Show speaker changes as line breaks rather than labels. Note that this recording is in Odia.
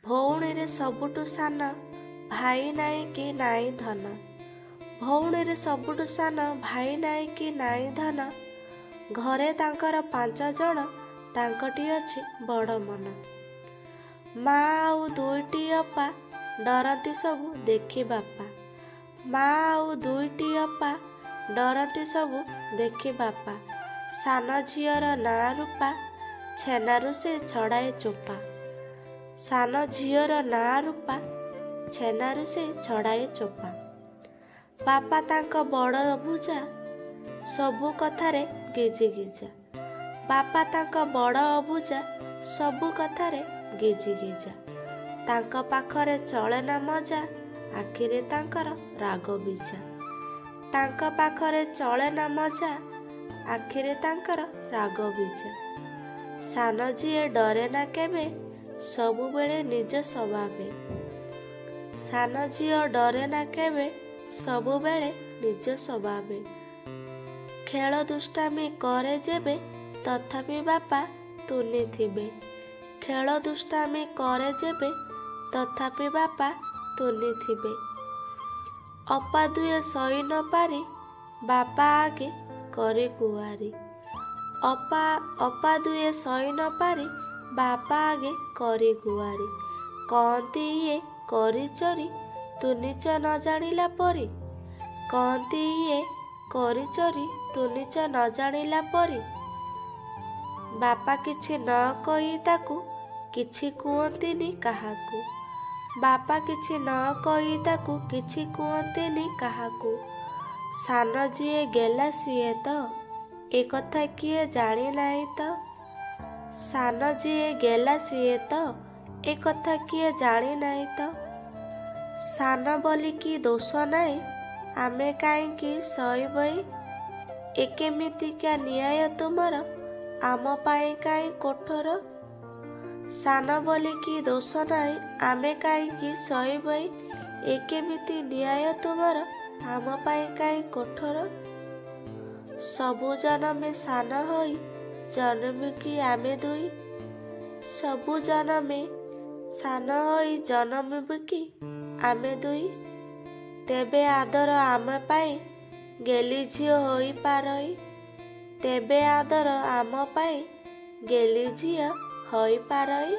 ଭଉଣୀରେ ସବୁଠୁ ସାନ, ଭାଇ ନାହିଁ କି ନାହିଁ ଧନ। ଭଉଣୀରେ ସବୁଠୁ ସାନ, ଭାଇ ନାହିଁ କି ନାହିଁ ଧନ। ଘରେ ତାଙ୍କର 5 ଜଣ, ତାଙ୍କଠି ଅଛି ବଡ଼ ମନ। ମା ଆଉ 2ଟି ଅପା, ଡରନ୍ତି ସବୁ ଦେଖି ବାପା। ମା ଆଉ 2ଟି ଅପା, ଡରନ୍ତି ସବୁ ଦେଖି ବାପା। ସାନ ଝିଅର ନାଁ ରୂପା, ଛେନାରୁ ସେ ଛଡ଼ାଏ ଚୋପା। ସାନ ଝିଅର ନାଁ ରୂପା, ଛେନାରୁ ସେ ଛଡ଼ାଏ ଚୋପା। ବାପା ତାଙ୍କ ବଡ଼ ଅବୁଝା, ସବୁ କଥାରେ ଗିଜି ଗିଜା। ବାପା ତାଙ୍କ ବଡ଼ ଅବୁଝା, ସବୁ କଥାରେ ଗିଜି ଗିଜା। ତାଙ୍କ ପାଖରେ ଚଳେ ନା ମଜା, ଆଖିରେ ତାଙ୍କର ରାଗ ବିଜା। ତାଙ୍କ ପାଖରେ ଚଳେ ନା ମଜା, ଆଖିରେ ତାଙ୍କର ରାଗ ବିଜା। ସାନ ଝିଅ ଡରେ ନା କେବେ, ସବୁବେଳେ ନିଜ ସ୍ୱଭାବେ। ସାନ ଝିଅ ଡରେ ନା କେବେ, ସବୁବେଳେ ନିଜ ସ୍ୱଭାବେ। ଖେଳ ଦୁଷ୍ଟାମି କରେ ଯେବେ, ତଥାପି ବାପା ତୁନି ଥିବେ। ଖେଳ ଦୁଷ୍ଟାମି କରେ ଯେବେ, ତଥାପି ବାପା ତୁନି ଥିବେ। ଅପା ଦୁଏ ସହି ନ ପାରି, ବାପା ଆଗେ କରି ଗୁହାରି। ଅପା ଦୁଏ ସହି ନ ପାରି, ବାପା ଆଗେ କରି ଗୁହାରି। କହନ୍ତି ଇଏ କରି ଚୋରି, ତୁ ନିଜ ନ ଜାଣିଲା ପରି। କହନ୍ତି ଇଏ କରି ଚୋରି, ତୁ ନିଜ ନ ଜାଣିଲା ପରି। ବାପା କିଛି ନ କହି ତାକୁ, କିଛି କୁହନ୍ତିନି କାହାକୁ। ବାପା କିଛି ନ କହି ତାକୁ, କିଛି କୁହନ୍ତିନି କାହାକୁ। ସାନ ଯିଏ ଗେଲା ସିଏ ତ, ଏ କଥା କିଏ ଜାଣି ନାହିଁ ତ। ସାନ ଯିଏ ଗେଲା ସିଏ ତ, ଏ କଥା କିଏ ଜାଣି ନାହିଁ ତ। ସାନ ବୋଲି କି ଦୋଷ ନାହିଁ, ଆମେ କାହିଁକି ସହିବଇ। ଏ କେମିତିକା ନ୍ୟାୟ ତୁମର, ଆମ ପାଇଁ କାହିଁ କଠୋର। ସାନ ବୋଲି କି ଦୋଷ ନାହିଁ, ଆମେ କାହିଁକି ସହିବଇ। ଏ କେମିତି ନ୍ୟାୟ ତୁମର, ଆମ ପାଇଁ କାହିଁ କଠୋର। ସବୁ ଜନମେ ସାନ ହୋଇ, ଜନମି କି ଆମେ ଦୁଇ। ସବୁ ଜନମେ ସାନ ହୋଇ, ଜନମିବୁ କି ଆମେ ଦୁଇ। ତେବେ ଆଦର ଆମ ପାଇଁ, ଗେଲି ଝିଅ ହୋଇ ପାରଇ। ତେବେ ଆଦର ଆମ ପାଇଁ, ଗେଲି ଝିଅ ହୋଇ ପାରଇ।